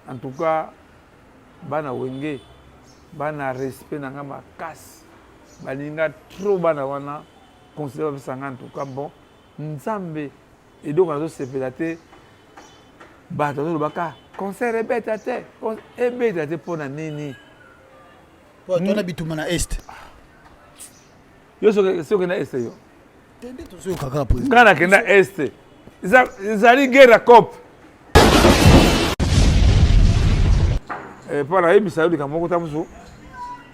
en tout cas bana wenge bana respect na ngama makasi balinga trop bana wana considère en tout cas bon nzambe et donc on a sepelé te bato zo baka concert ebeta te ebeta te pona nini po tona bituma na est yo so na est yo tende to so kaka président ngana kenda est zali guerre cop pour la ebisa yo kamoko tamuso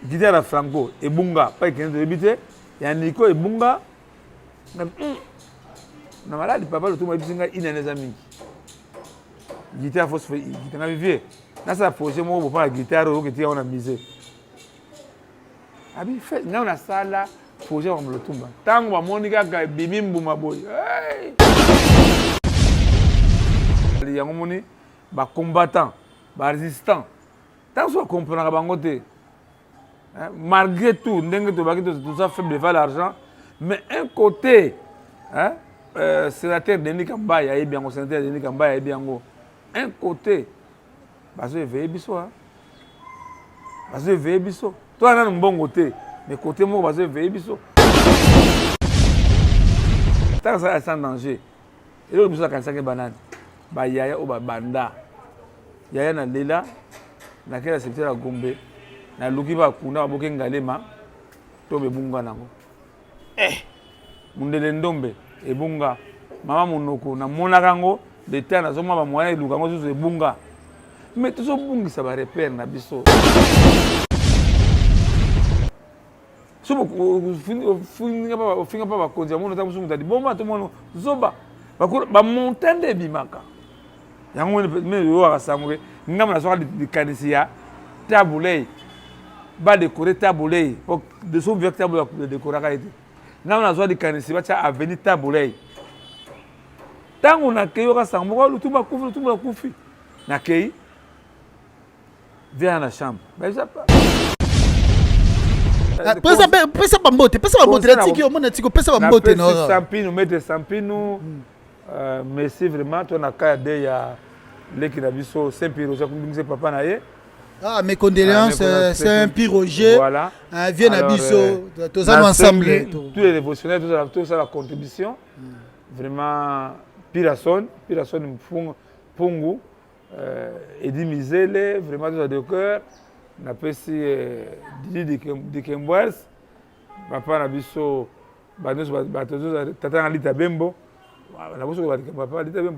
guitare la franco ebunga pa kende ebite ya niko ebunga na maladi papa le tuma bisinga inaneza mingi guitare faut se guitare vivier na sa projet mo bo pa guitare o ketia on a misé abi fait na na sala projet comme le tumba tango ba monika ga bimimbu maboy il y a moni ba combattant ba résistant tant so comprendre bango te malgré tout ndenge to ba tout ça faible devant l'argent mais un côté hein sénateur Denis Kambaya et bien au sénateur Denis Kambaya et bien un côté bazo éveiller biso hein bazo éveiller biso toi na bon côté mais côté mo bazo éveiller biso tant ça sans danger et le biso kanisa ke banane ba yaya o ba banda yaya na lela na kela secteur ya Gombe na luki ba kuna boke ngalema to be bunga nango mundele ndombe ebunga mama monoko na mona kango de tana zoma ba moya eluka ngo zo ebunga mais to zo bungisa ba repère na biso so finga pa ba konja mono ta musungu tadi bomba to mono zoba ba montagne bimaka yango me yo akasango ngama na soka de kanisia tabulei ba décorer tabulei pour de son véritable de décorer kaite na on a besoin de kanisi bacha avenir tabulei tango na keyo ka sango lutumba kufi na kei viens à la chambre mais ça pas pesa bambote la tiki o mona tiko pesa bambote no sampino mettre sampino merci vraiment toi na ka de ya leki na biso Saint-Pierre ça comme papa na ye. Ah, mes condoléances, c'est un pire Roger. Voilà. Viens à Bisso, tous ensemble. Tous les dévotionnaires, tous à la contribution. Vraiment, Pirason, Pongo, Eddie Mizele, vraiment tous à deux cœurs. On a aussi Didi de Kemboise, papa na Bisso, Tata Alita Bembo.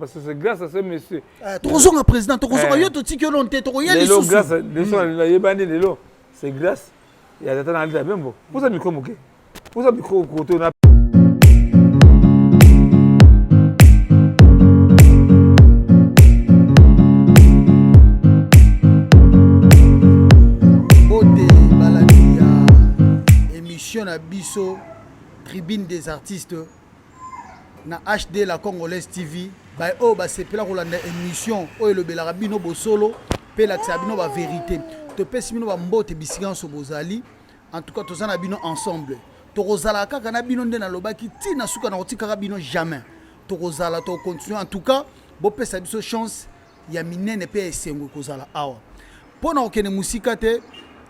Parce que c'est grâce à ce monsieur. Tu président, c'est grâce. Il y a des gens qui vous avez micro moqué. Vous avez micro côté. Émission à Bisso, tribune des artistes. Na HD la Congolaise TV ba o ba sepela kolanda émission o le belarabino bo solo pe la sabino ba vérité to pesi bino ba mbote bisiganso bozali en tout cas tozana bino ensemble to kozala kaka na bino nde na lobaki tina suka na kotika bino jamais to kozala to continuer en tout cas bo pesa biso chance ya minene pe esengo kozala awa pona okene musika te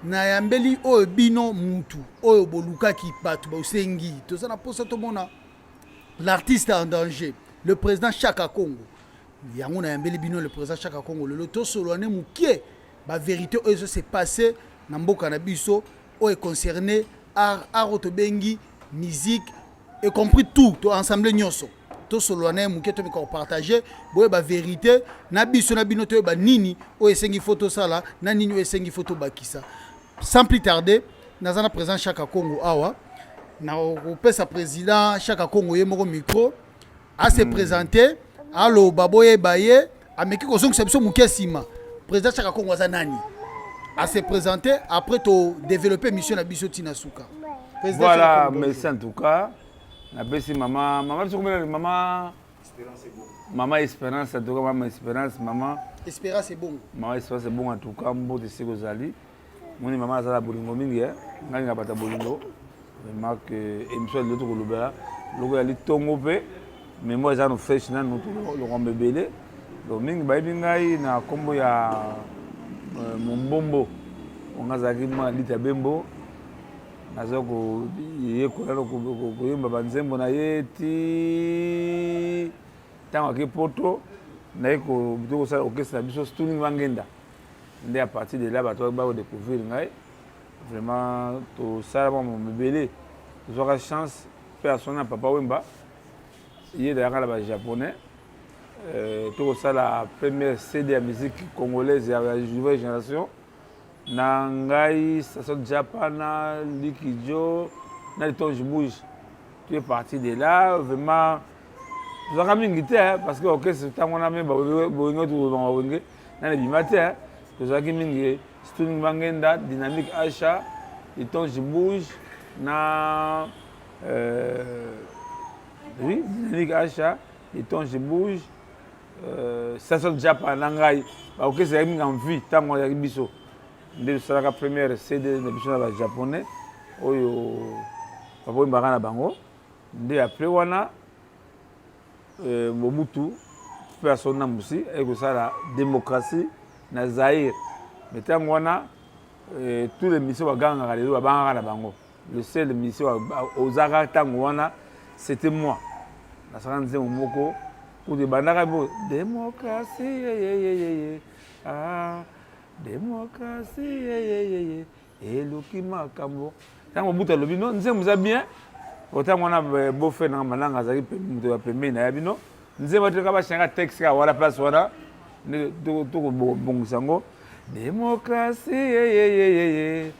na yambeli o bino mutu o boluka ki patu ba usengi tozana posa to mona l'artiste en danger, le président Chaka Congo. Il y a le président Chaka Congo. Le loto soloane mouké, la vérité, ce s'est passé dans le Canabiso, est concerné art autobengi, musique, y compris tout ensemble nyoso. To soloane mouké, to me partager, la vérité, nabiso nabino to ba nini, o esengi photo sala, na nini o esengi photo bakisa. Sans plus tarder, nazana président Chaka Congo awa. Na sa président Chaka Congo yemoko micro a se présenter allo baboye baye ameki ko zongo sebiso mukesima président Chaka Congo za nani a se présenter après to développer mission na biso tina suka voilà merci en tout cas na besi maman Espérance en tout cas maman Espérance est bon en tout cas mbote sikozali moni maman za bolingo mingi ngai ngapata bolingo que émission de l'autre Kolobela, le ali tongo pe, mais moi j'ai un fresh na nous le rond bébé, donc mingi bayi bingai na combo ya mombombo on azalaki mwa lita bembo naza koyekola koyemba banzembo na ye ti ntango ake poto naye kosala orchestre na biso Stunning Mangenda nde à partir de là bato bakodécouvrir ngai vraiment tosala mwa mebele tozwaka chance mpe asona na papa wemba ye dayaka na bajaponais tokosala première CD ya musique congolaise ya nouvelle génération na ngai Station Japana Likijo na Litonge Bouge tu es parti de là vraiment tozwaka mingi te parce que orchestre ntango wana me bawenge tubawenge na nebima te tozwaki mingi Stunning Mangenda Dynamique Acha Litonge Bouge na oui Dynamique Acha Litonge Bouge Station Japana na ngai baorchestre yaki mingi en vie ntango yaki biso nde tosalaka première CD na biso na bajaponais oyo papa oyembaka na bango nde apres wana Mobutu mpe asoni na mosi ekosala démocratie na Zaïre mais ntango wana tous les missions bagangaka lelo babangaka na bango le seul mission ozaka ntango wana c'était moi nasaka nzembo moko kutu bandaka bo démocratie démocratie eluki makambo ntango Mobutu alobi no nzembo eza bien otango wana bofe na malanga azalaki moto ya pembeni na ya bino nzembo toka bashanga texte ka wana place wana tokobongisa yango démocratie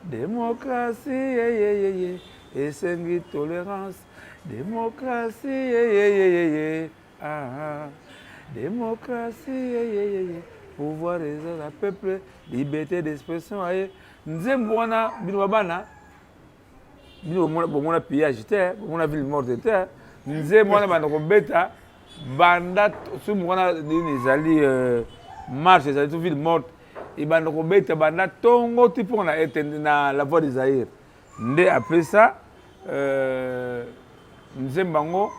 démocratie esengi tolérance démocratie démocratie pouvoir réserver la peuple liberté d'expression aye nzembo wana bino babana bino bomona pillage te bomona ville morte te nzembo wana banda kobeta banda sumu wana nini ezali marche ezali to ville morte ebanda kobeta banda tongo ti mpo na etende na la voie des Zaïre nde après ça nzembo yango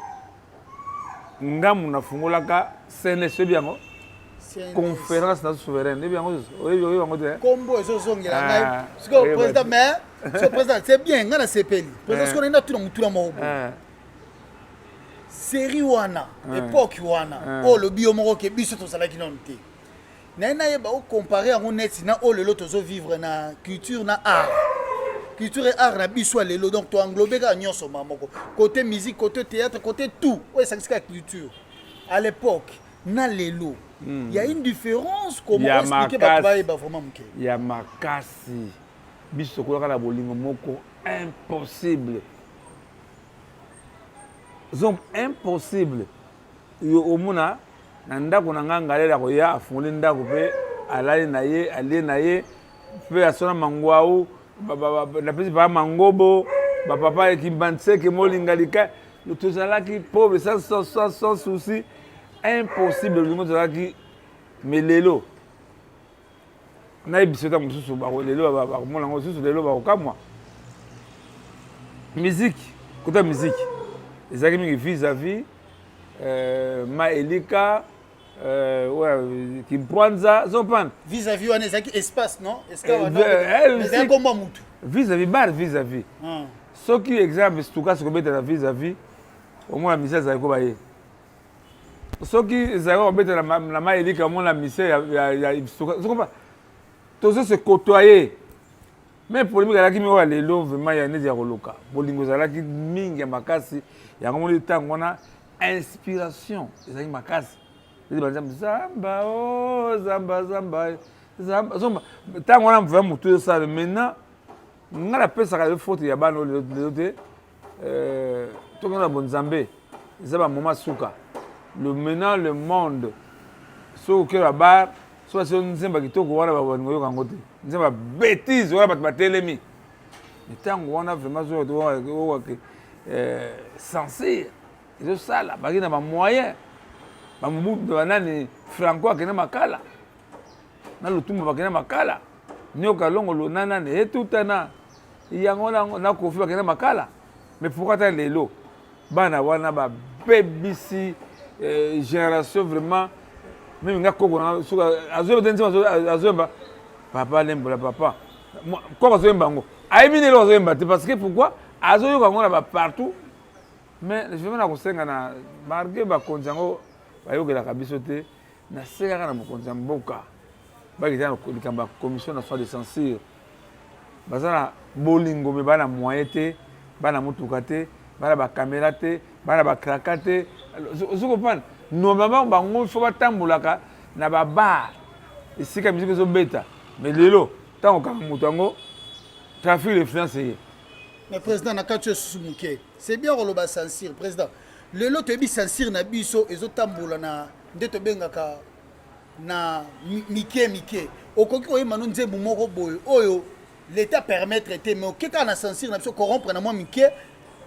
ngamu nafungolaka CNS ebi yango conférence nationale souveraine ebi yango oyebi yango te kombo ezozongela ngai siko président mais ce président c'est bien ngana sepeli président siko nenda tuna mutuna moko série wana époque wana o lobi yo moko ke biso tozalaki non te na yeba o comparer yango net na o lelo tozo vivre na culture na art culture et art na biso lelo donc to englober ka nyonso mamoko côté musique côté théâtre côté tout ouais ça c'est la culture à l'époque na lelo il y a une différence comment expliquer ba vraiment muke ya makasi biso ko la bolingo moko impossible donc impossible yo omuna na ndako na nganga lela ko ya afungoli ndako pe alali na ye ali na ye pe asona mangwao na pesi ba mangobo ba papa qui bantseke molingalika le tozalaki pauvre sans souci impossible le tozalaki melelo na ebisota mususu ba lelo ba mona ngo susu lelo ba okamwa musique côté musique ezalaki mingi vis-à-vis Maelika ouais Kimpwanza zopan vis-à-vis wana ezalaki espace non est-ce que wana komba mutu vis-à-vis bar vis-à-vis soki exemple stuka sikobeta na vis-à-vis au moins la misère ezalaki kobaye soki ezalaki kobeta na Maelika au moins la misère ya stuka sokopa tozo se côtoyer mais polémique alaki mi oyo lelo vraiment ya neti ya koluka bolingo ezalaki mingi ya makasi yango moni ntango wana inspiration ezalaki makasi zamba o zamba zamba zamba ntango wana mvuya motu ezosala maintenant nga napesaka le faute ya bana oyo lelo te tokenda bonzambe eza bamoma suka le maintenant le monde soki okela bar so basi nzemba kitoko wana babolingo yoka yango te nzemba bêtise wana bato batelemi ntango wana vraiment soki censure ezosala baki na bamoyen bamobutu banani franco akende makala na lutumba bakende makala nioka longolo nanani etutana yango na kofi bakende makala mais pourquoi ta lelo bana wana babebisi génération vraiment même nga koko na suka azo denzi azo ba papa lembola papa koko azo mbango ayebini lo azo mbate parce que pourquoi azo yoka ngona ba partout mais je vais na kosenga na marqué ba konjango ba yokela kabiso te na seka kana mokonza mboka ba kitana likamba commission nationale de censure bazana bolingo me bana moyen te bana mutuka te bana ba caméra te bana ba kraka te ozo comprendre normalement bango faut batambulaka na ba bar esika musique zo beta mais lelo tango kaka mutu yango trafic de financier. Mais président nakati susumuke c'est bien roloba censure président lelo to bi censure na biso ezotambola na ndeto bengaka na mike okoki koyeba no nzembo moko boye oyo l'état permettre te mais okeka na censure na biso corrompre na mwa mike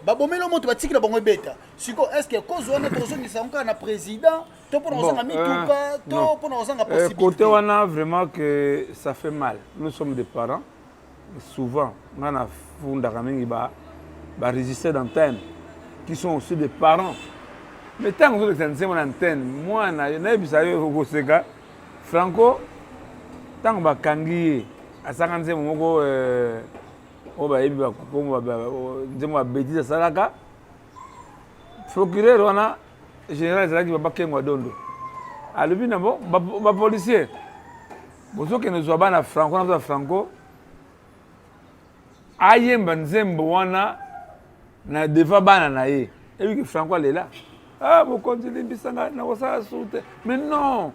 babomelo moto batikila bango ebeta siko est-ce que cause wana tozongisa encore na président to mpona kozanga mituka to mpona kozanga possibilité côté wana vraiment que ça fait mal. Nous sommes des parents souvent on a fundaka mingi ba résister d'antenne qui sont aussi des parents mais tant que vous êtes en antenne moi na bisa yo koseka Franco tant ba kangi asaka nzemo moko o ba yebi ba ko ba nzemo ba bêtise salaka procureur wana général zalaki ba kengo dondo alobi na bon ba policier bozo ke nous bana Franco na Franco ayemba nzembo wana na deva bana na ye ebi ke Franco lela ah vous continuez bisanga na kosala soute mais non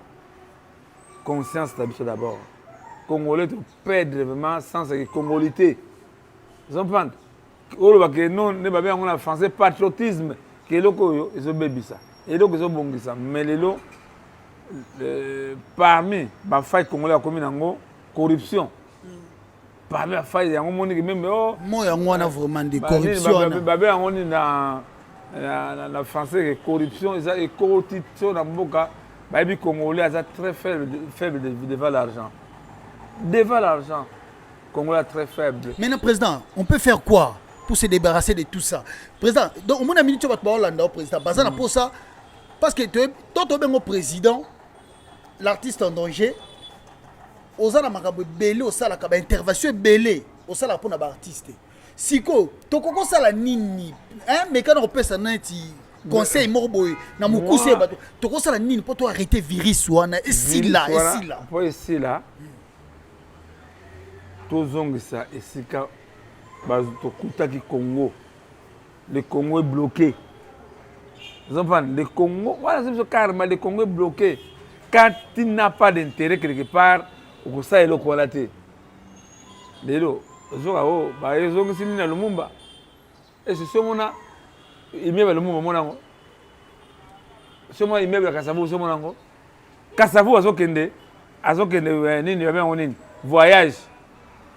conscience d'abord Congolais te perdre vraiment sans congolité. Vous comprenez? Oloba que non ne ba bien on a français patriotisme que loko ils ont bébi ça. Et donc ils ont bongi ça. Mais les lots parmi ba faille congolais a commis nango corruption. Parmi la faille yango moni même oh moi yango na vraiment de corruption. Ba bien on na français corruption et corruption na mboka ba bi congolais a très faible devant l'argent. Devant l'argent, Congolais très faible. Maintenant, président, on peut faire quoi pour se débarrasser de tout ça? Président, donc, on a mis le président. Pour ça, parce que toi, tu es président, l'artiste en danger, aux gens qui belé, aux gens qui intervention belé, aux gens qui ont artiste. Siko, tu as ça la nini, hein, mais quand on peut ça conseil morboy, na mukuse bato, tu as ça la nini pour toi arrêter virus ou et si là. Pour ici là. Tozongisa esika bazotokutaki Congo. Le Congo est bloqué. Vous comprenez? Le Congo, voilà, c'est carrément le Congo est bloqué. Quand il n'a pas d'intérêt quelque part, on sait le qualité. Lelo, zoko ba ezongisi na Lumumba. Et c'est ce mona immeuble Lumumba monango. Ce mona immeuble Kasavu ce monango. Kasavu azokende nini ba bien nini voyage.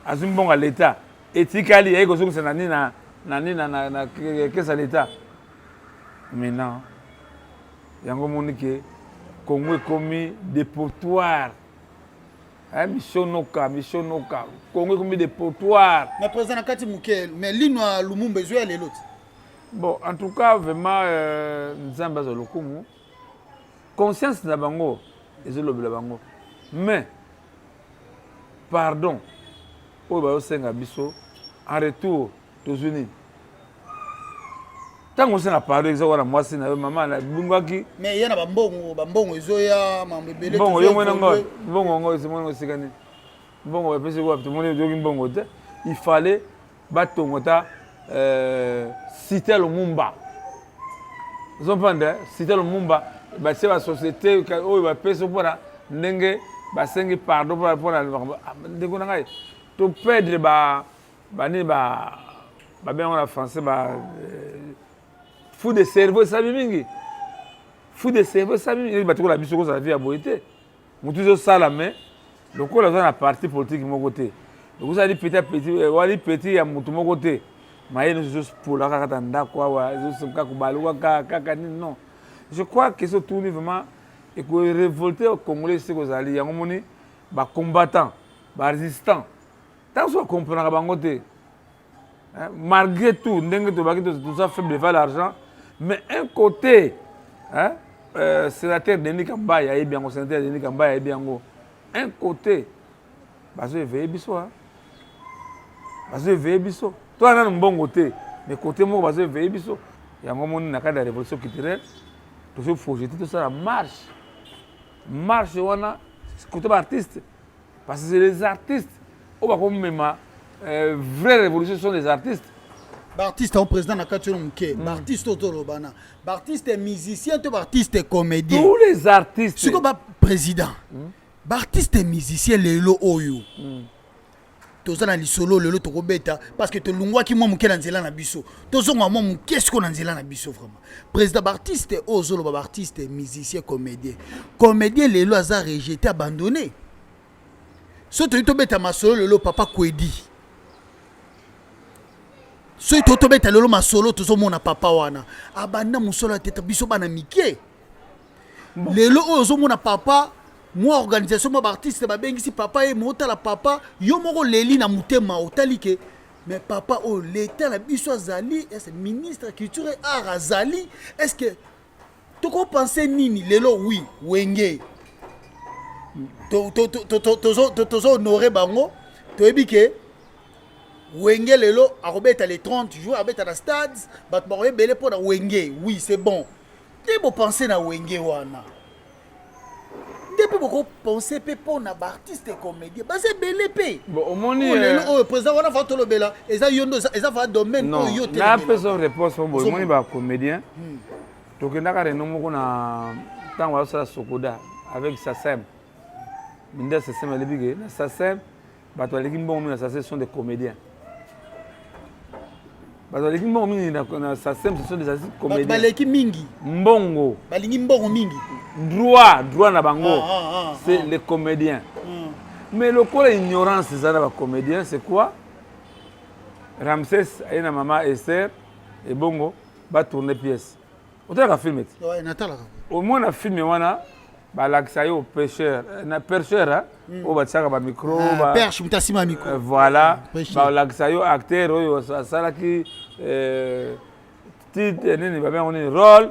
Azumbonga l'état etikali eko sokusa na nina na kesa l'état maintenant yango monike Congo komi dépotoir missionoka Congo komi dépotoir mais président Nakati Mukel mais lino Lumumba ezoya lelo bon en tout cas vraiment nzamba za lokumu conscience na bango ezolobela bango mais pardon en retour aux Unis. Tant qu'on s'en a parlé, moi, c'est maman, mais il y a un bon, Zoya, Mambele. Bon, il fallait battre citer le Mumba. Vous comprenez? Citer le Mumba, c'est la société où il va payer pour la dengue, pardon pour la to perdre ba bien on a français fou de cerveau ça mingi fou de cerveau ça mingi ba to la biso ko ça vie à boité mutu zo sala mais le ko la na parti politique mon côté donc ça dit petit wali petit ya mutu mon côté mais nous juste pour la kaka ndako wa zo ka kubaluka kaka non je crois que ce tourne vraiment et que révolter au Congolais c'est que ça ali yango moni ba combattant ba résistant. Tant que vous comprenez, malgré tout, tout ça fait de l'argent, mais un côté, sénateur Denis Kambaya et bien sénateur Denis Kambaya et bien un côté bazo éveiller biso hein bazo éveiller biso toi na bon côté mais côté mo bazo éveiller biso ya ngo moni na cadre de révolution culturelle toujours faut jeter tout ça la marche wana côté artiste parce que c'est les artistes on va comme même vraie révolution sont les artistes. Artiste en président na katio mke artiste otolobana artiste est musicien to artiste est comédien tous les artistes ce que ba président artiste est musicien lelo oyo toza na lisolo lelo tokobeta parce que to lungwa ki mo muke na nzela na biso tozonga mo muke ce qu'on na nzela na biso vraiment président artiste ozolo ba artiste musicien comédien lelo aza rejeté abandonné so to beta masolo lelo papa Kwedi so to beta lelo masolo tozo mona papa wana abanda musolo teta biso bana mike lelo ozo mona papa moi organisation ma artiste ba bengisi papa et mota la papa yo moko leli na mutema otalike mais papa o l'état la biso azali est ministre culture et art azali est-ce que to ko penser nini lelo oui wenge to honorer bango to ebike wenge lelo arobeta les 30 jours abeta na stade bat ba belé pour na wenge oui c'est bon te bo penser na wenge wana depuis beaucoup penser pe pour na artiste et comédien bah c'est belé pe bon au moni le président wana fa tolo bela eza yondo eza fa domaine non yo te na personne réponse au moni ba comédien to kenda ka reno moko na tango wa sala sokoda avec Sassem minda Sassem le bige na Sassem bato aleki mbongo na Sassem sont des comédiens bato aleki mbongo mingi na Sassem ce sont des comédiens baleki mingi mbongo balingi mbongo mingi droit na bango c'est les comédiens mais le quoi l'ignorance c'est ça les comédiens c'est quoi Ramsès et na maman Esther et bongo ba tourner pièce autant ka filmer ouais natala au moins na film wana ba lakisa yo pêcheur na pêcheur o ba tsaka ba micro ba perche mutasima micro voilà ba lakisa yo acteur oyo sala ki titre nini ba bien on est rôle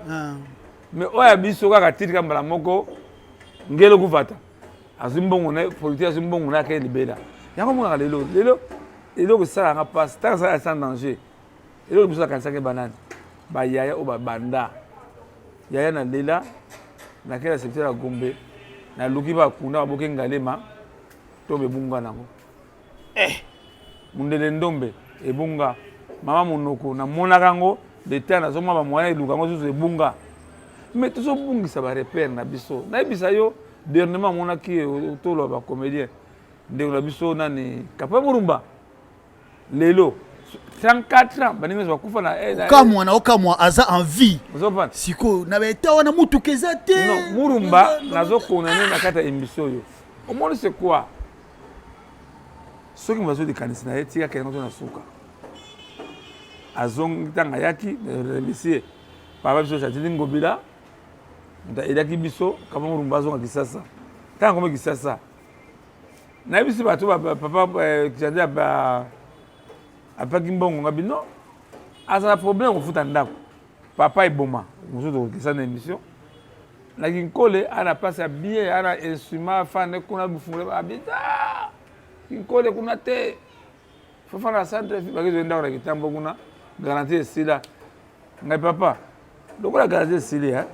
mais oya biso kaka titre kambala moko ngelo kuvata azimbongo na politique azimbongo na ke libela yango mo lelo ko sala nga passe tant ça sans danger lelo biso kanisa ke banane ba yaya o ba banda yaya na lela na kela secteur ya Gombe na luki ba kuna boke ngalema to be bunga nango mundele ndombe ebunga mama monoko na mona kango l'état na zoma ba moya luka ngo zo ebunga mais tout ça bungisa ba repère na biso na bisa yo dernièrement mona ki tolo ba comédien ndeko na biso nani Kapa Murumba lelo 34 ans baninga zo kufa na okamwa aza en vie siko na beta wana mutu keza te non Murumba nazo konane na kata émission yo au moins c'est quoi ce qui m'a dit de kanisi na etika kengo na suka azong tanga yaki remercier papa biso chatili ngobila nda edaki biso Kapa Murumba azonga kisasa tanga comme kisasa na biso bato papa kjanda ba apaki mbongo ngabi non asa problème kufuta ndako papa iboma muzo kisa na émission la kinkole ana passe bien ana instrument fane kuna bufungule abita kinkole kuna te fofa na centre bakizo ndako kitambo kuna garantie sila ngai papa lokola garantie sila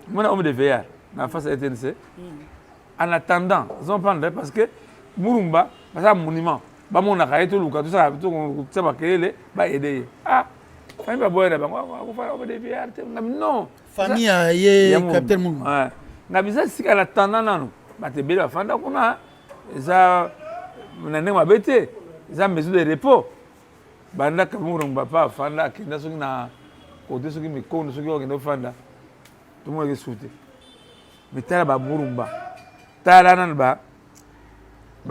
mona homme de veillard na face à ETNC en attendant ils ont prendre parce que Murumba c'est un monument ba mona ka eto luka tout ça to tsaba kele ba aider famille ba boyera ba ko fa homme de veillard non famille ye capitaine Murumba ngabisa sika la attendant nanu ba te bela fanda kuna za nane mabete za maison de repos banda Kapa Murumba pa fanda kinda soki na côté soki mikondo soki okendo fanda tout le monde est sauté mais tala ba Murumba tala nan ba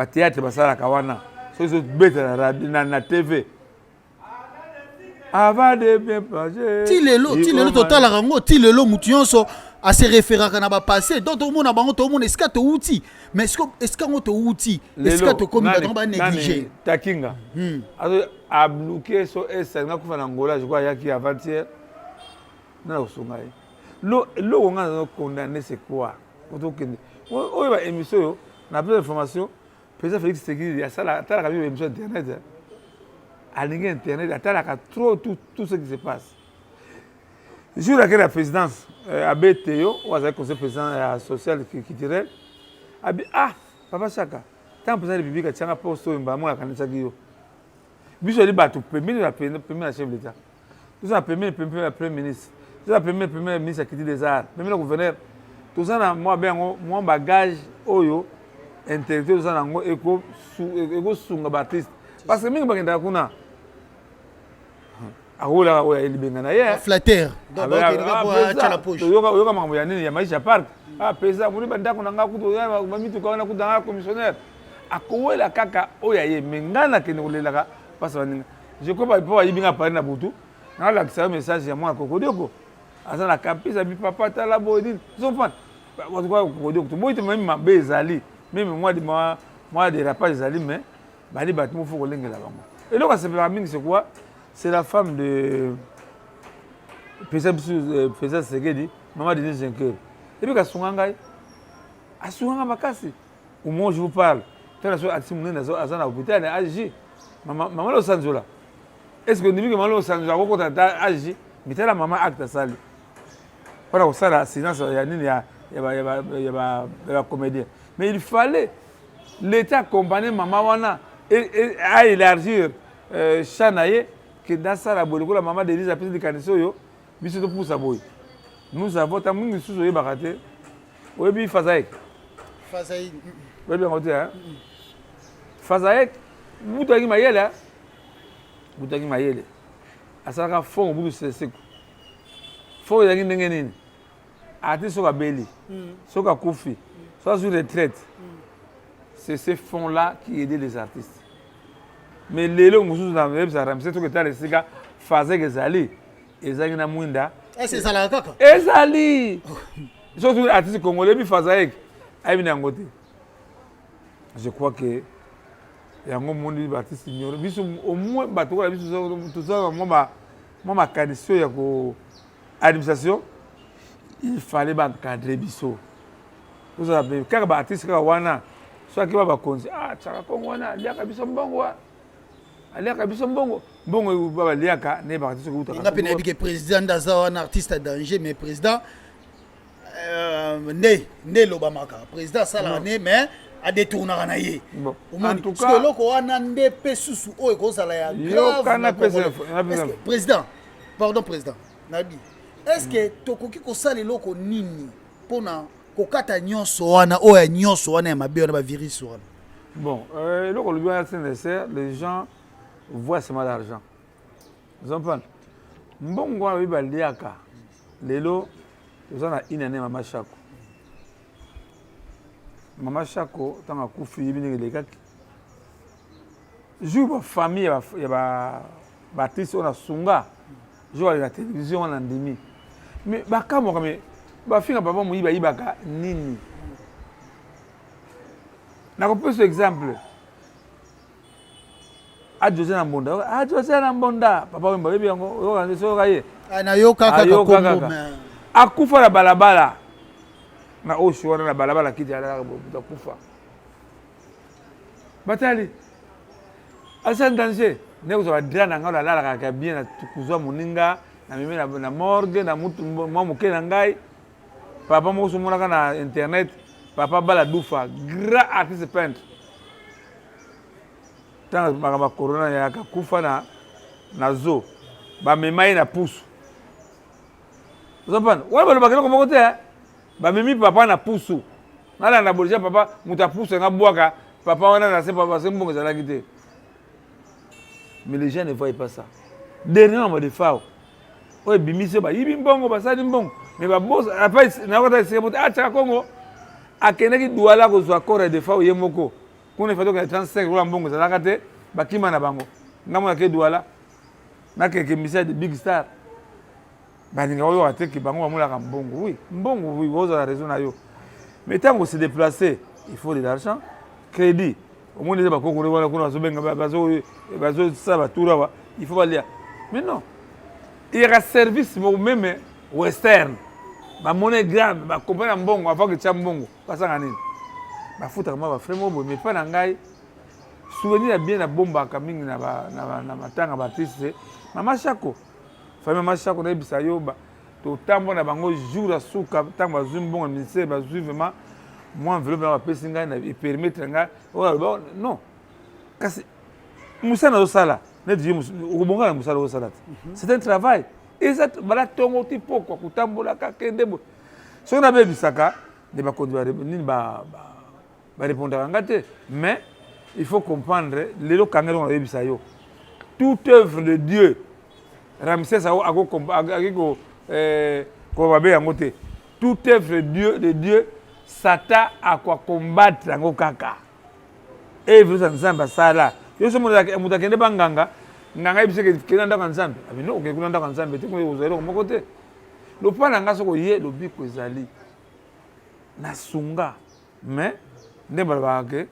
théâtre basala kawana so beta na TV avant de bien passer ti lelo total rango ti lelo mutionso a se référer kana ba passé donc tout le monde a bango tout le monde est-ce que to outil mais est-ce que to outil est-ce que to comme ba négliger takinga a bloqué so esa nga kufa na ngola je crois yaki avant-hier na usungai on a condamné, c'est quoi? On a une émission, on a plein d'informations. Président Félix Tshisekedi, il y a ça, il y a une émission Internet. À Internet, il y a trop tout ce qui se passe. Le jour où la présidence a BTO, ou le conseil président social qui dirait, ah, Papa Chaka, tant que le président de la République a un poste, il va avoir un candidat. Biso li bato premier la chef de l'État. Tout ça premier premier ministre. Tout ça premier ministre qui dit des arts. Premier gouverneur. Tout ça na moi ben mon bagage oyo intellectuel tout ça na ngo eko sunga Baptiste. Parce que mingi bagenda kuna. Akola oya elibenga na ye. Flatteur. Donc il la poche. Yoka mambo ya nini ya maisha park. Ah pesa muri banda kuna nga kuto ya mamitu kaona kudanga commissionnaire. Akowela kaka oya ye mengana kene kolelaka. Je crois pas qu'il y a un parler de Boutou. On a un message à moi, Kokodoko. À la capi, ça dit papa, t'as la bonne. Ils sont fans. Kokodoko. Moi, je même ma bezali. Même moi, des rapages zali, mais les bâtiments, il faut que là-bas. Et donc, c'est quoi? C'est la femme de. Président Segedi, maman de 5 heures. Et puis, à Sungangai, à Sunganga Makasi, au moment où je vous parle, tu as un hôpital, à Agi. Maman lo sanzola. Est-ce que nous que maman lo sanzola ko kota agi mitela maman acte sali. Para ko sala silence ya nini ya comédien. Mais il fallait l'État accompagner maman wana et à élargir chanaye que dans ça la boloko la maman d'Élise a pris des caniso yo biso to pour sa boy. Nous avons tant mingi suso ye bakate. Oyebi Fazaek. Oui bien côté hein. Fazaek Boutaki Mayele, Boutaki Mayele. Asaka fond au bout de ce secours. Fond yaki n'engenini. Ati soka beli, soka koufi, soit sur retraite. C'est ces fonds-là qui aident les artistes. Mais les longs nous dans le ça ramène tout que t'as les siga faisait que zali, ezali na mwinda. C'est ça la kaka. Ezali. Surtout les artistes congolais bi faisait aïe na ngote. Je crois que il y a un monde qui artiste ignoré. Au moins, tout ça, moi, ma condition de l'administration, il fallait encadrer Bisso. Vous savez, quand un artiste est là, soit qui va conduire, ah, tu as wana, il y a Bisso Mbongo. Il y a Bisso Mbongo. Bongo, il y a un artiste qui est là. Il y a un président d'Aza, un artiste à danger, mais président, né l'Obamaka. Président Salané, mais. À détourner en aïe. En tout cas, président, pardon président, Nabi, est-ce que tokoki kosala loko nini pona kokata nyonso wana oya nyonso wana ya mabe wana ba virus wana? Bon, loko le bien c'est nécessaire, les gens voient seulement l'argent. Vous comprenez? Mbongo wa biba liaka. Lelo, nous avons une année mama chako. Maman Chako, tant que Koufi, il y a des gars qui jouent famille, il y a Baptiste, on a Sunga, jouent à la télévision, on a demi. Mais quand moi, ma fille n'a pas bon, il y a nini. Je prends cet exemple. Adjosé Nambonda, Adjosé Nambonda, papa, il y a un Akoufa la balabala. Na oshi wana na balabala kiti ala kufa batali asa danger ne ko za dira na ngala la ka bien na tukuzwa muninga na mimi na morgue na mutu mwa muke na ngai papa mo sumuna kana internet papa bala dufa grand artiste peintre tanga ba corona ya ka kufa na zo ba memai na pusu zopana wala ba bakelo ko mokote ba mimi papa na pusu nala na bolija papa muta pusu nga boaka papa wana na se papa se mbongo za lakite. Mais les gens ne voient pas ça. Dernièrement de fao o bimise ba yibi mbongo ba sali mbongo mais ba boss après na kota se bote a cha Congo akenaki douala ko zo accord de fao yemoko kuna fato ka 35 kwa mbongo za lakate bakima na bango ngamo ke douala na ke mise de big star. Baninga oyo ateki bango bamula ka mbongo. Oui, mbongo oui, vous avez raison na yo. Mais tant qu'on se déplacer, il faut de l'argent, crédit. Au moins les ba ko wana kuna bazobenga bazo ça va tout là, il faut aller. Mais non. Il y a un service même western. ba monnaie grave ba comprendre mbongo avant que tia mbongo pasanga nini ba futa kama ba frère mobo mais pas na ngai souvenir bien na bomba ka mingi na matanga ba artiste mama Chako famille mama Chako na bisa yo ba to tambo na bango jour à suka tango ba zumbongo ministère ba zu vraiment moi enveloppe na ba pesinga na permettre nga non kasi musana do sala ne di ubonga na musala do sala c'est un travail et ça bala tongo tipo kwa kutambola ka kende bo so na be bisaka de ba kondu ba répondre ngate mais il faut comprendre les locaux kangelo na bisa yo toute œuvre de Dieu Ramsès ako ko babe yangote toute œuvre de Dieu Satan a quoi combattre yango kaka et vous en samba sala yo so mutakende banganga nganga ibiseke kena ndaka nzambe abino oke kuna ndaka nzambe te ko uzero moko te lo pana nga soko ye lo biko ezali na sunga mais ndemba baake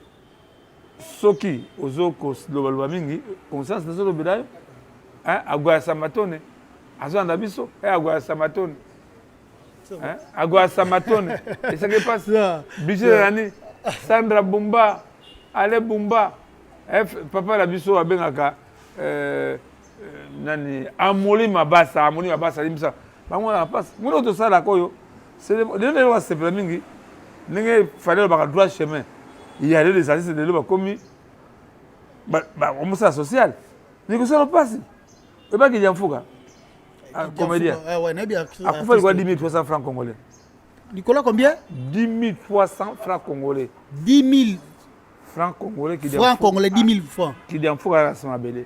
soki ozoko lo mingi conscience na solo bidayo agwa samatone azanda biso agwa samatone agwa samatone et ça qui passe budget l'année Sandra Bumba Ale Bumba papa la biso abengaka nani amoli mabasa limsa bango na passe muno to sala koyo c'est le wa se mingi ninge fallait ba droit chemin il y a des artistes de ba commis ba on ça social ni que ça passe et pas qu'il y a fuga comédien ouais na bien a couvert quoi 10 300 francs congolais Nicolas combien 10 300 francs congolais 10 000 francs congolais qui francs congolais 10 000 francs qui dit en fuga la sama belé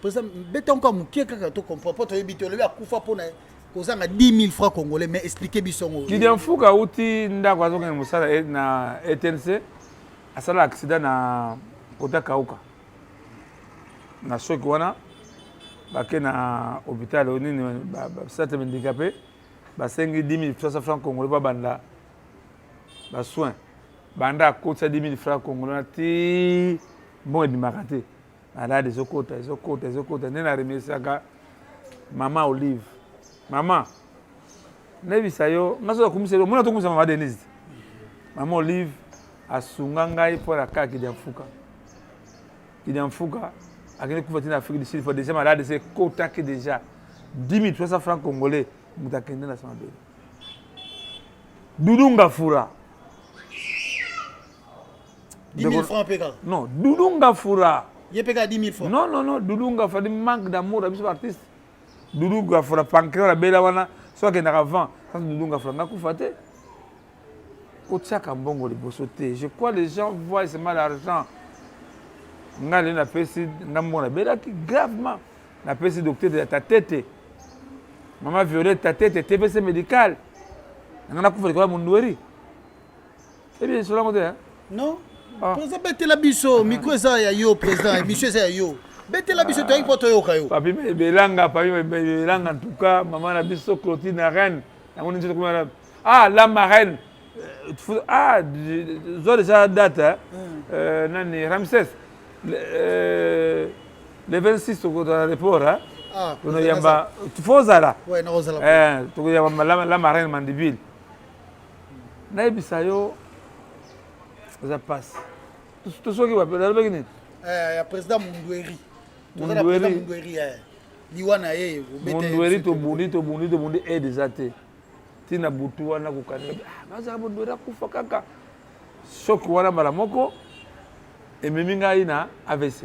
président bête encore mukie kaka to comprend pas to yebito le akufa pona kozanga 10 000 francs congolais mais expliquez bisongo qui dit en fuga uti ndako azoka musala na ETNC asala accident na kota kauka na choc wana bake na hôpital onini ba sate handicapé ba sengi 10 300 francs congolais ba banda ba soin banda kota 10 000 francs congolais ti bon di makate ala des okota nena remesaka mama Olive mama nebisa yo ngaso kumiselo mona to kumisa mama Denise mama Olive asunga ngai pour aka ki diamfuka akene kufatina Afrique du Sud pour déjà malade c'est kota que déjà 10 300 francs congolais mutakende na sama bele Dudunga Fura 10 000 francs peka non Dudunga Fura il peka 10 000 francs non Dudunga Fura manque d'amour à biso artiste Dudunga Fura pancréas la bela wana soit que na avant quand Dudunga Fura ngakufa te kotiaka mbongo liboso te je crois les gens voient seulement l'argent ngale na pesi ngamona belaki gravement na pesi docteur de ta tête maman Violette ta tête TPC médical ngana kufa kwa mundueri et bien cela ngote non président bete la biso micro ça ya yo président monsieur ça ya yo bete la biso toi poto yo kayo papi belanga en tout cas maman la biso Clotilde reine ngoni nzo kuma la marraine zo déjà date nani Ramsès le 26 au l'aéroport on yamba tufozala ouais na ozala to yamba la marraine Mandibile na ebisa yo ça passe tout ce qui va peut être bien ya président Mundueri liwana ye Mundueri to bundi et déjà te tina butu wana kukana baza Mundueri kufa kaka choc wana mara moko et meminga ina AVC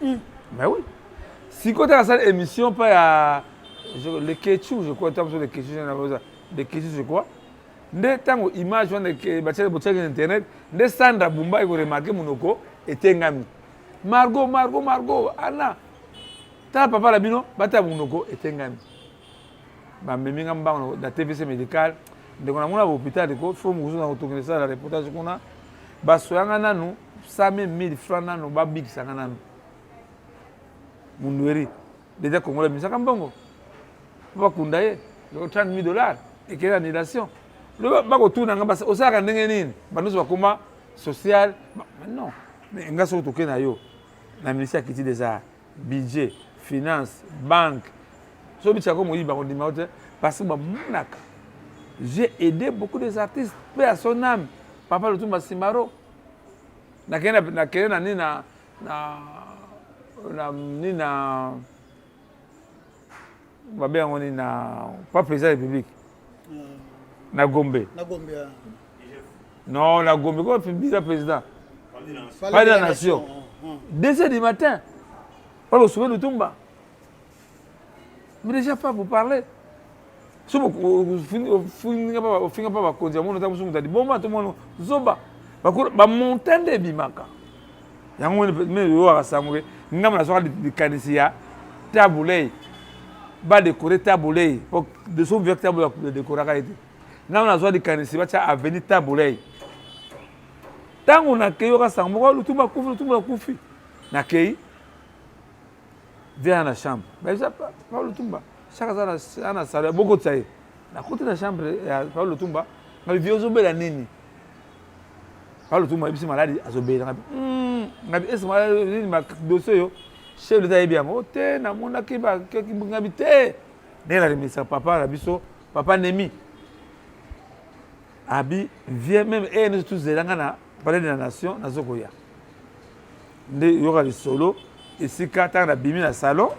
mais oui si quand à cette émission pas le Ketchou je crois sur le Ketchou je crois nde tango image wana ke bachele bocheke internet nde Sandra Bumba iko remarquer munoko etengami Margot ana ta papa la bino bata munoko etengami ba meminga mbango da TVC médical ndeko na mona hôpital ko faut muzo na kutokene ça la reportage kuna basoyanga nanu 100 000 francs nanu ba big sanga nanu Mundueri déjà Congolais misaka mbongo ba kundaye $30,000 et quelle annulation le bako tuna ngamba osaka ndenge nini banusu bakoma social non mais ngaso tokena yo na ministère kiti déjà budget finance banque so bicha ko moyi ba kondima hote parce que ba munaka j'ai aidé beaucoup des artistes, paix à son âme. Papa Lutumba Simaro. Na pas président de la République. Na Gombe. Non, la Gombe, quoi, président. Pas de la nation. 2h du matin. Pas le souvenir de Lutumba. Mais déjà pas pour parler. Si vous finissez pas par conduire, vous avez dit bon, tout le monde zoba. Ba montagne bimaka. Yango me yo akasamwe. Ngam na soka de kanisia tabulei. Ba décorer tabulei pour de son vieux tabulei de décorer ka été. Ngam na soka de kanisia ba cha avenue tabulei. Tango na keyo ka samwa Lutumba kufi. Na kei vient à la chambre. Mais ça pas Lutumba. Chaque jour ana sala beaucoup de ça. Na côté de la chambre Paul Lutumba, na vieux zobela nini. Paul Lutumba ibisi maladi azobela ngabi ese maladi ma dossier yo chef de l'État bien ote na mona ki ba ki ngabi te. Ne la remisa papa la biso papa Nemi. Abi vient même et nous tous zelanga na parler de la nation na zokoya. Nde yoka solo et si kata na bimi na salon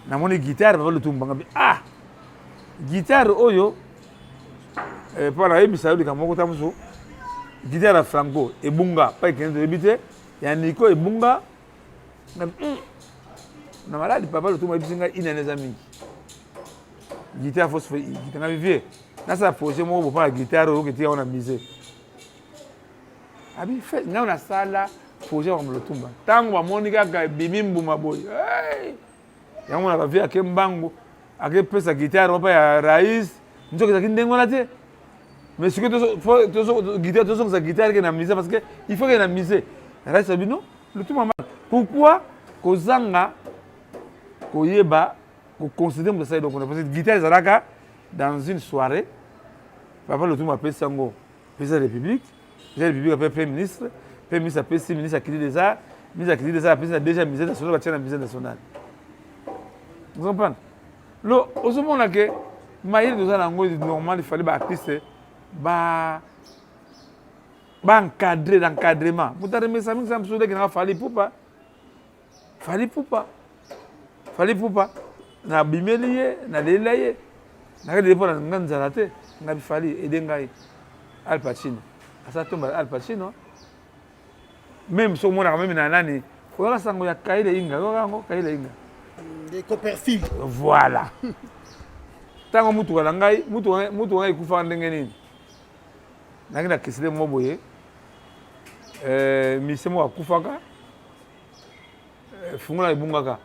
na moni guitare Papa Lutumba ngabi guitare oyo para ebisa yo kamoko tamuso guitare à Franco ebunga pas que de habiter ya Nico ebunga na maladi Papa Lutumba bisinga inaneza mingi guitare faut se guitare ngabi vie na sa projet mo pour la guitare oyo que on a misé abi fait na na sala projet wa Lutumba tango ba monika ga bimimbu maboy yango na bavia ke mbango ake pesa guitare pa ya rais nzoka kindengola te mais ce que to guitare to sa guitare que na mise parce que il faut que na mise rais abino Lutumba pourquoi kozanga koyeba ko considérer de ça donc parce que guitare zaraka dans une soirée Papa Lutumba pesa ngo pesa République la République après premier ministre après ministre activité des arts ministre activité des arts pesa déjà musée national va musée national. Vous comprenez? Lo, au moment que maïr nous a normal il fallait artiste encadrer l'encadrement. Vous avez mis ça me soude que n'a fallait poupa na bimelier na lelaye na des fois na nzalate na fallait aider ngai Al Pacino asa tomba Al Pacino même so mona même na nani ko sango ya kaile inga ko kaile inga des Copperfield. Voilà. Tango mutu kala ngai mutu ngai kufa ndenge nini. Nakina kisile moboye. Misemo akufaka. Fungula ibungaka.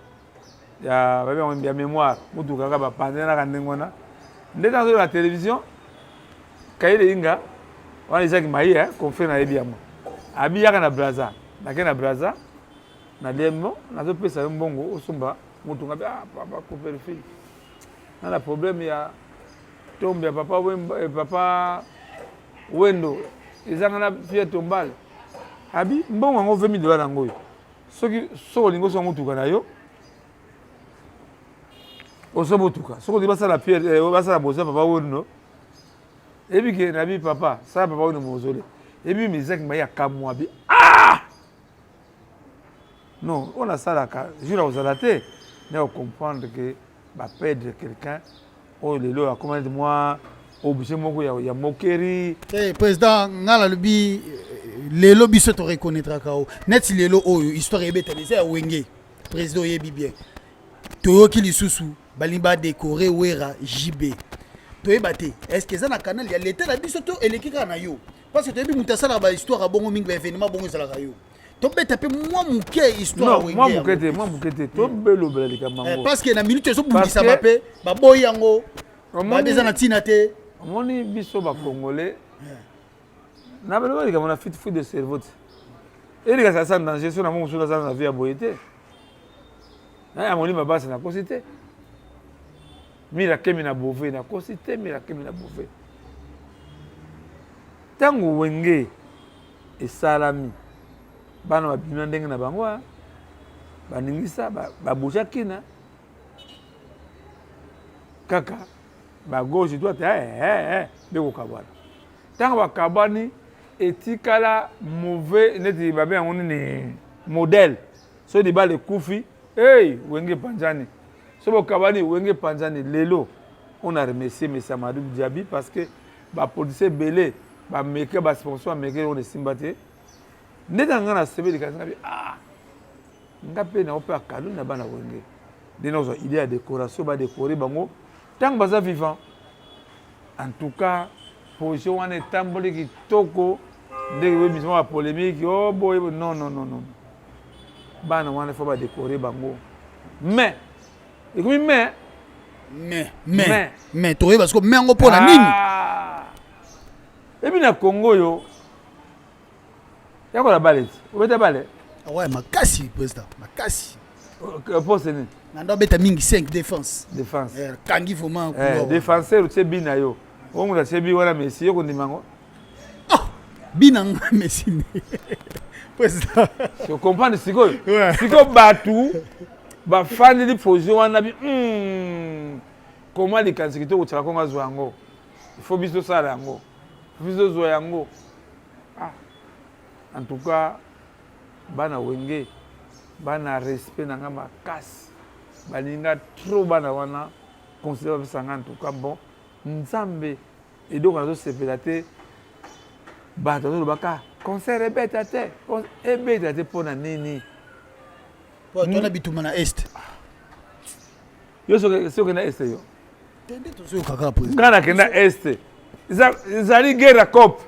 Ya babe ya mémoire mutu kaka ba pandena ka ndengona. Ndeta zo la télévision. Kaile inga wana Isaac Maïa confrère na ebiamo. Abi yaka na Braza. Nakena Braza. Na lemo na zo pesa mbongo osumba. Mutunga papa Copperfield. Na la problème ya tombe ya papa Wendo. Ezanga na fie tombale. Abi mbongo ngo $20 ngoyo. Soki so lingo so mutuka na yo. Oso mutuka. Soko dibasa la pierre basa la bosa papa Wendo. Ebi ke na bi papa, ça papa Wendo mozole. Ebi mizek maya kamwa bi. Non, on a ça là, jure aux alatés. Mais on comprendre que perdre quelqu'un, oh les lois, comment moi, obligé moko ya moquerie. Président, ngala lobi les lobbies se te reconnaîtra kao. Net les lo oh histoire ebeta les a wenge. Président yebi bien. Toyo ki lisusu balimba décorer wera JB. Toye baté. Est-ce que ça na canal il y a l'état la biso to elekika na yo. Parce que toyebi mutasala ba histoire a bongo mingi événement bongo sala yo. Tombe tapé moi mouké histoire wenge. Non, moi mouké tombe lo belika mango. Parce que na minute so bundisa mapé ba boyango. Ba beza na tinate. Moni biso ba congolais. Na belo lika mona fit de cerveau. Et les gars ça danger sur na mon sur la vie à boyete. Na moni mabasa na kosité. Mira kemi na bové na kosité, mira kemi na bové. Tango wenge et salami. Bana babima ndenge na bango baningisa babusha kina kaka ba gauche droite beko kabwana tanga ba kabani etikala mauvais neti ba bien on ni modèle so di ba le kufi wenge panjani so bo kabani wenge panjani lelo on a remercié M. Amadou Diaby parce que ba policier belé ba meke ba sponsor meke on simbate ndeta ngana sebe di kasanga bi ngape na opa kalu na bana wenge dinozo idée de décoration ba décorer bango tant baza vivant en tout cas projet wana etamboli kitoko ndenge we mission ba polémique boy non bana wana faut ba décorer bango mais ekomi mais toi parce que mais ngo pona nini et puis na Congo yo yako la balette obeta balé ouais makasi président makasi pour ce ni nando beta mingi 5 défense kangi vraiment défenseur tu bina yo on a sebi wana Messi yo kondimango bina Messi président je comprends sikoyo batu ba fandi di projet wana bi comment les kansikito ko tsaka konga zwango il faut biso sala yango biso zo yango en tout cas bana wenge bana respect nanga makasi balinga trop bana wana considérer sanga en tout cas bon nzambe et donc on a sepelate bato zo baka concert ebeta te pona nini po tona bituma na est yo so que na est yo tende to so kaka président kana kenda est izali guerre cop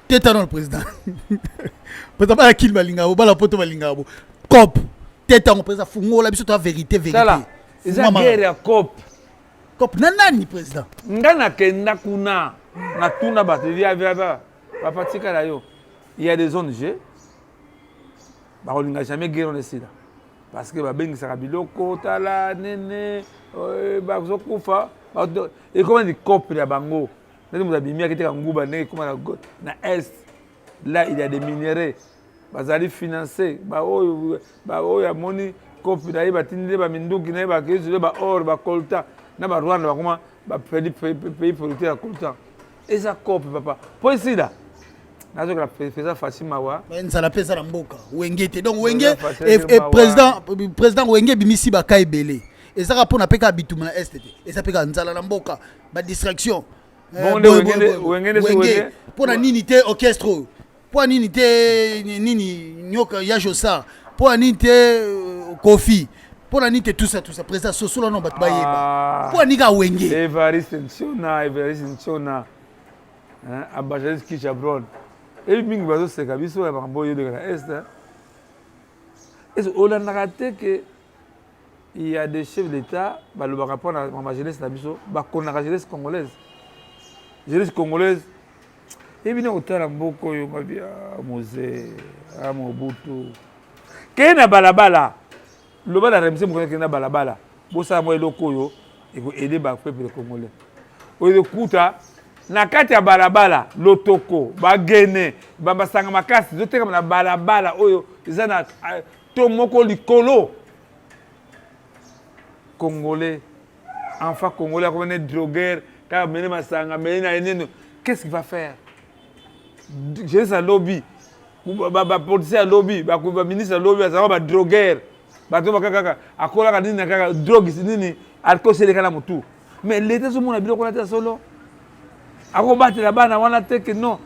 teta non le président président ba kill balingabo bala poto balingabo cop teta on président fungola biso to vérité sala iza guerre cop nani président ngana kenda kuna na tuna bateria ba patika la yo il y a des zones G ba olinga jamais guerre on est là parce que ba bengi saka biloko tala nene ba zo kufa et comment dit cop ya bango nani mu abimia kiteka nguba ne comment na est là il y a des minéraux bazali financé ba oya moni cop na iba tinde ba minduki na iba kezu ba or ba colta na ba Rwanda ba comment ba pays producteur ya colta et ça cop papa pour ici là nazo que la président Fatima wa ça la pesa la mboka wenge te donc wenge et président wenge bimisi ba kai belé et ça rapport na peka bituma na est et ça peka nzala na mboka ba distraction bon wenge pour nini te orchestre pour nini te nini nyoka ya josa pour nini te kofi pour nini te tout ça président sosolo non batba yeba pour nika wenge Evariste Nchona Abajalis Kichabron et mingi bazo seka biso ya mambo yo de la est est on a raté que il y a des chefs d'état ba le rapport na ma jeunesse na biso ba konaka jeunesse congolaise et bien otala mboko yo mabia Mose Mobutu kena balabala le bala remse mo kena balabala bosa mo eloko yo et ko aider ba peuple congolais o de kuta na kati ya balabala lotoko bagene babasanga makasi zoteka na balabala oyo eza na to moko likolo congolais enfant congolais comme un drogueur ka mene masanga mene na neno qu'est-ce qu'il va faire j'ai ça lobby ba policier lobby ba ministre lobby ça ba drogueur ba to kaka akola ka nini kaka drogue nini alcool c'est le kana mutu mais l'état so mona biloko na ta solo ako batela bana wana teke non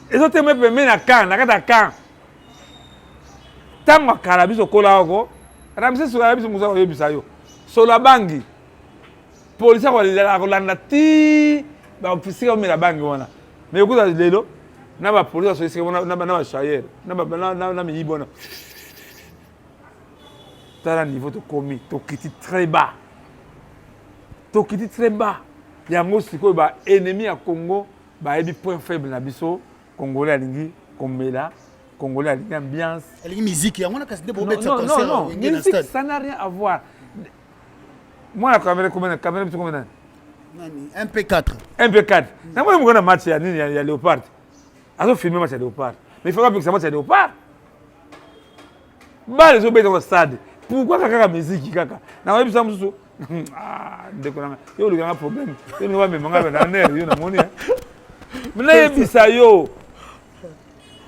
ezote me pembe na kan na kata kan tango kala biso kola oko ramse so biso muza ko yebisa yo so la bangi police ko landa ti ba ofisier o mela bangi wana mais okuta lelo na ba police so isike na ba shayer na mi bona tala niveau to komi to kiti très bas yango sikoyo ba ennemi ya Congo ba ebi point faible na biso congolais alingi komela congolais alingi ambiance alingi musique yango na kasi ndebo betsa concert non, ça n'a rien à voir moi la caméra biso combien nani MP4 na moi mo na match ya nini ya Léopard azo filmer match ya Léopard mais il faut pas que ça match ya Léopard ba les obéis dans le stade pourquoi kaka musique kaka na webi ça mususu ndeko nanga yo le grand problème yo ne va me manga na nerf yo na moni mais na yebisa yo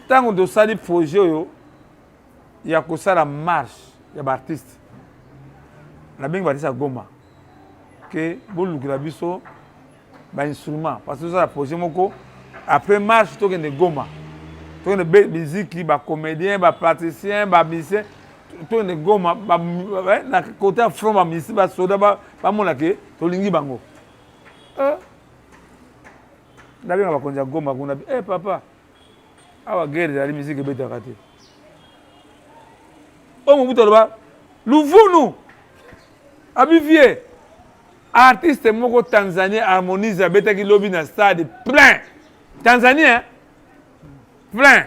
tango de sali projet yo ya ko sala marche ya ba artiste na bengi ba tisa Goma que bolukila biso ba instrument parce que ça projet moko après marche to kende Goma to kende musique ba comédien ba praticien ba musicien to kende Goma ba na côté front ba musicien ba soda ba mona ke to lingi bango na benga ba konja Goma kuna papa awa guerre ya musique beta kate o mo buto ba luvunu abivie artiste moko Tanzania harmonise beta ki lobby na stade plein Tanzania plein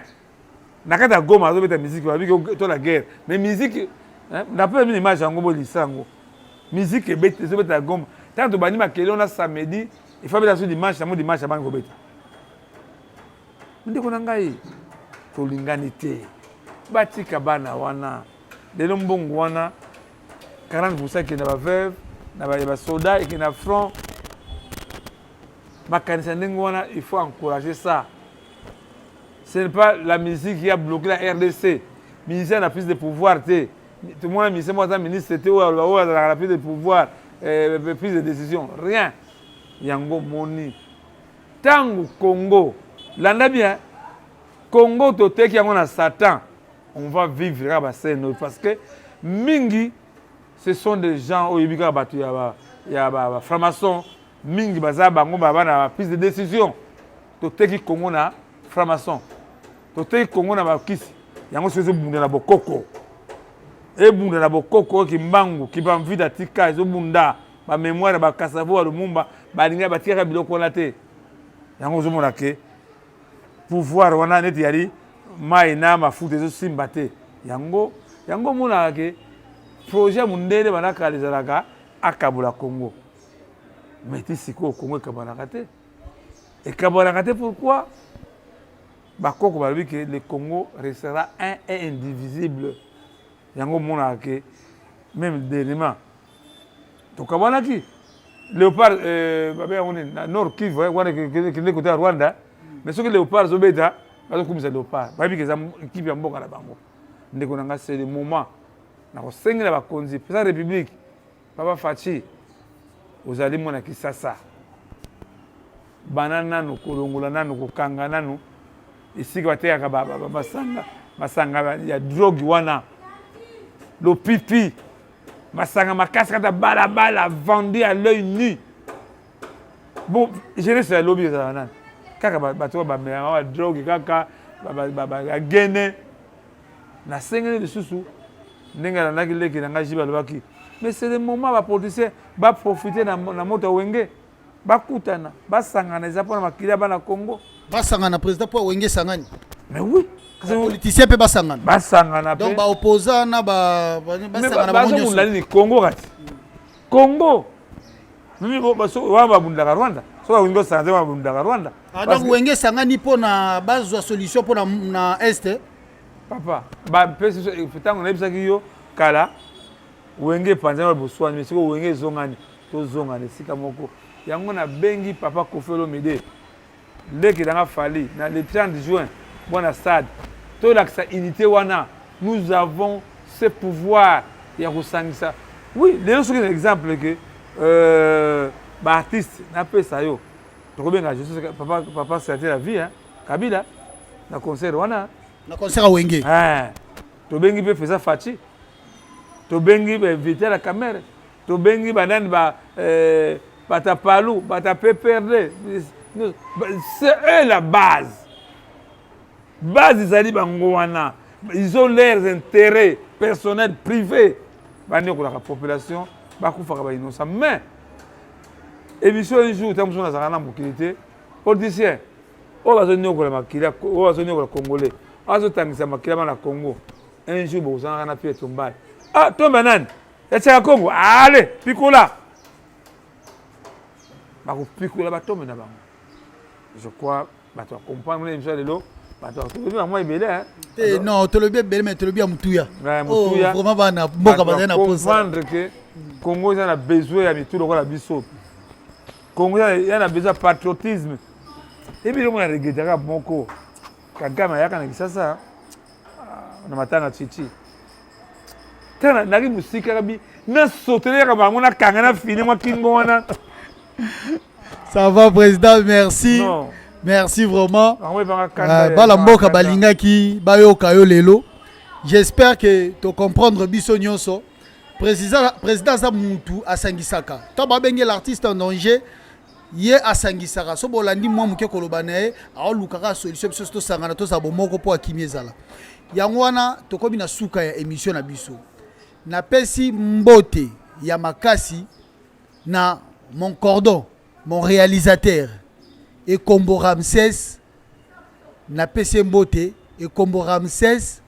nakata Goma zo beta musique ba biki to la guerre mais musique d'après une image yango bo lisango musique beta zo beta Goma tant to bani makele on a samedi il faut beta sur dimanche na mo dimanche ba ngo beta ndeko na ngai tolingani te batika bana wana lelo mbongo wana 40% qui na ba veuve na ba soda et qui na front makanisa ndenge wana il faut encourager ça. Ce n'est pas la musique qui a bloqué la RDC. Ministère n'a plus de pouvoir tout le monde ministère moi ministre c'était la plus de pouvoir plus de décision rien yango moni tango Congo landa bien Congo toteki yango na Satan on va vivre là parce que mingi ce sont des gens au yebika batu ya ba franc-maçon mingi baza bango ba na prise de décision toteki Congo na franc-maçon toteki Congo na bakisi yango sezo bunda na bokoko e bunda na bokoko ki mbangu ki ba mvida tika ezo bunda ba mémoire ba kasavo ya Lumumba ba linga batika biloko na te yango zo mona ke pouvoir wana neti yali mai na mafuta ezo simba te yango mona ke projet mundele banaka lezalaka akabula Congo mais tisiko Congo kabanaka te et kabanaka te pourquoi bakoko balobi que le Congo restera un et indivisible yango mona ke même dernièrement to kabanaki léopard babe on na nord Kivu wana ke côté Rwanda mais ce que léopard zobeta bazo kumisa léopard babi ke za kipi ya mboka na bango ndeko nanga c'est le moment na ko sengela bakonzi pesa république papa Fachi ozali mona Kisasa banana no kolongola nanu kokanga nanu isika bateka basanga ya drogue wana lo pipi basanga makasi kata bala vendu à l'œil nu bon je ne sais lobby ça nan kaka bato ba mera drogue kaka ba gene na sengeli lisusu ndenge na leki na ngaji balobaki mais c'est le moment ba politicien ba profiter na moto wenge bakutana basangana za pona makila bana Congo basangana président pour wenge sangani mais oui les politiciens pe basangana pe donc ba opposant na basangana ba monyo ni Congo kati Congo mimi baso wa babundaka Rwanda so ba wingo sanze ba babundaka Rwanda donc wenge sangani pona bazwa solution pona na est papa ba pesi fitango na bisaki yo kala wenge panza boswani mais siko wenge zongani to zongani sika moko yango na bengi papa Kofelo Mede leki danga fali na le 30 juin bona stade to laksa unité wana nous avons ce pouvoir ya kusangisa oui lelo soki un exemple que ba artiste na pesa yo to benga je sais papa c'était la vie hein Kabila na concert wana na concert wenge to bengi pe feza Fachi to bengi be inviter la caméra to bengi banani bata palou bata peperde c'est eux la base izali bango wana ils ont leurs intérêts personnels privés bani ko la population bakufaka ba innocent mais émission un jour tamuso na zakana mokilité politicien o bazoni ko la makila o bazoni ko la congolais azo tangisa makila na Congo un jour bozanga na pied tombal tombe nani ya Congo allez pikola bako pikola ba tombe na bango je crois bato comprendre l'émission de l'eau moi belé non to le bien belé mais to le bien mutuya mutuya vraiment bana mboka bazana posa comprendre que Congo il a besoin ya mitu lokola biso Congo il a besoin de patriotisme et puis on a regretté ka moko Kagame yaka na kisasa na matanga chichi tena naki musika kabi na sauter ka bango na kangana fini moi kingo wana. Ça va président, merci. Non. Merci vraiment. Bala mboka balingaki bayoka yo lelo. J'espère que tu comprendre biso nyonso. Président za mutu asangisaka. To ba benge l'artiste en danger. Ye asangisaka. So bolandi mwa muke koloba nae, a lukaka solution biso to sangana to sa bomoko po akimiezala. Yango wana tokobi na suka ya émission na biso. Na pesi mbote ya makasi na mon cordon, mon réalisateur, et Kombo Ramsès, na PC Mbote, et Kombo Ramsès,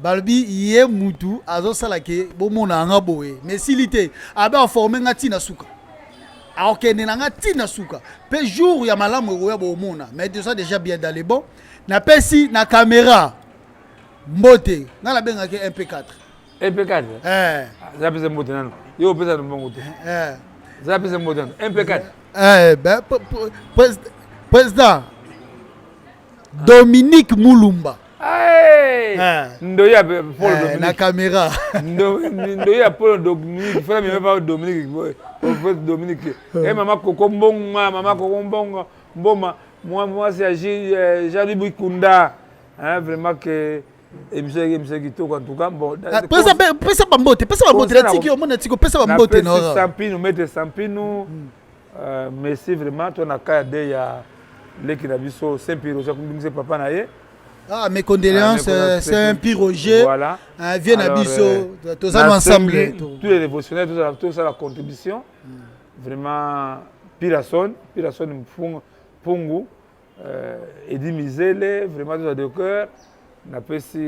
Balbi, yé moutou, azo salake, bon mon anga boé, mais s'il était, abe a formé nga tina souka. A ok, nenanga tina souka. Pe jour, ya malam ya bo mona, mais de ça déjà bien dans les bons. Na PC, na caméra, Mbote, na la benga ke MP4. MP4? Ça PC Mbote, non? Yo, PC Mbote. Ça peut être moderne. MP4. Ben, président Dominique Moulumba. Ndoya Paul Dominique. Na caméra. Ndoya Paul Dominique. Il faut même pas Dominique. Dominique. Et maman Koko Mbonga, maman Koko Mbonga, Mboma. Moi c'est Jari Bikunda. Vraiment que monsieur Kitoko en tout cas bon pesa bambote tiki au monde tiko pesa bambote no Sampino mettre Sampino merci vraiment ton akaya de ya leki na biso Saint-Pierre Roger papa na ye mes condoléances c'est un Roger voilà vient na biso tous ensemble tous les dévotionnaires tous ça la contribution vraiment Pirason Mpungu Edi Mizele vraiment tous de cœur na pesi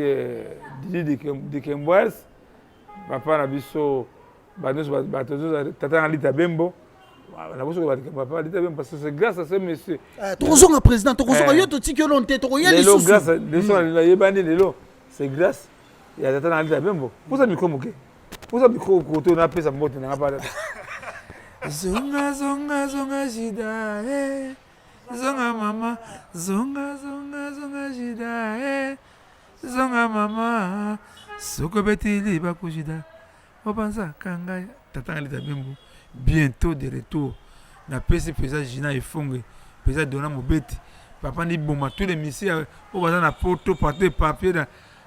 Didi de Kemboise papa na biso batozo tata na lita bembo na boso ko papa lita bembo parce que c'est grâce à ce monsieur tozonga président tozonga yo to tiki lonte to yeli susu grâce de son la yebani lelo c'est grâce ya tata na lita bembo pour ça micro moke pour ça micro koto na pesa mbote na ngapa zonga zonga zonga jida zonga mama zonga zonga zonga jida zonga mama soko betili bakujida obanza kanga tatanga lita bembo bientôt de retour na pesi pesa Gina Efonge pesa Dona Mobeti papa ni boma tous les messieurs obanza na poto partout papier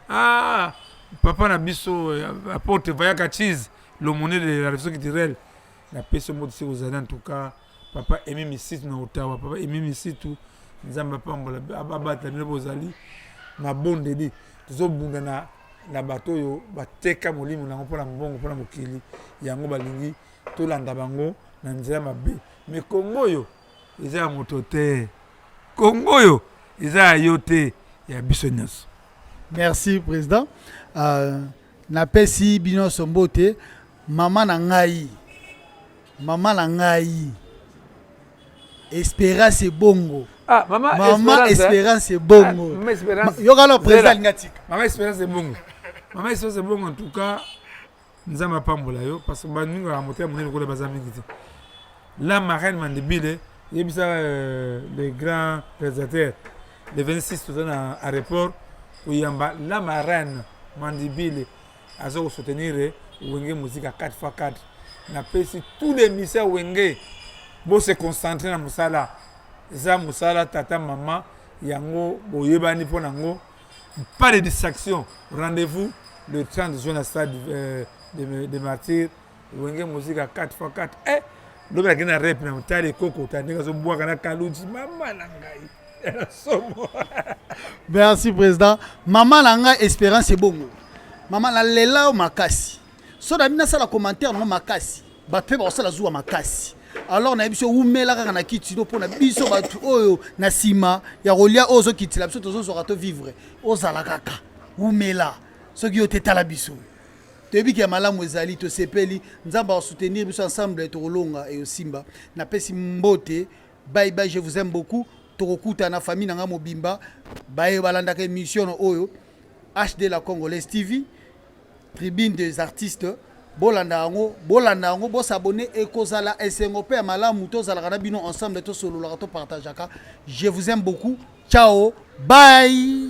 na papa na biso apporte vayaka cheese l'homonnaie de la révolution culturelle na pesi mot c'est aux en tout cas papa Emi Misitu na Ottawa papa Emi Misitu nzamba pambola abata ne bozali na bonde di tozobunga na bato yo bateka molimo nango mpona mbongo mpona mokili yango balingi tolanda bango na nzela mabe mais Kongo yo eza ya moto te Kongo yo eza ya yo te ya biso nyonso. Merci président na pesi bino sombote mama na ngai Espérance bongo. Maman Espérance bongo. Maman Espérance. Yogalo président ngatika. Maman Espérance bongo. Maman Espérance bongo en tout cas nzama pambola yo parce que baninga la moteur monene ko le bazami ngiti. La marraine Mandibile, yebisa le grand réalisateur le 26 tout à aéroport où yamba la marraine Mandibile azo soutenir Wenge musique à 4x4. Na pesi tous les misères Wenge bo se concentrer na musala za musala tata maman yango boyebani po nango pas de distraction rendez-vous le 30 juin à stade de martyrs Wenge musique à 4x4 l'homme a gagné rep na mutale koko tandika zo boaka na kaluji mama na ngai somo. Merci président. Maman na ngai Espérance bongo maman la lela makasi so da mina sala commentaire no makasi ba pe ba sala zuwa makasi alors na biso umela kaka na kitino pona biso batu oyo na sima ya rolia ozo kitila biso tozo so rato vivre ozala kaka umela soki otetala biso tebi ki malamu ezali to sepeli nzamba wa soutenir biso ensemble to rolonga et au simba na pesi mbote bye bye je vous aime beaucoup tokokuta na famille nanga mobimba baye balandaka émission oyo HD la Congolaise TV tribune des artistes bolanda yango bo s'abonner et kozala esengo pe malamu tozalaka na bino ensemble to solo la to partageaka. Je vous aime beaucoup, ciao, bye.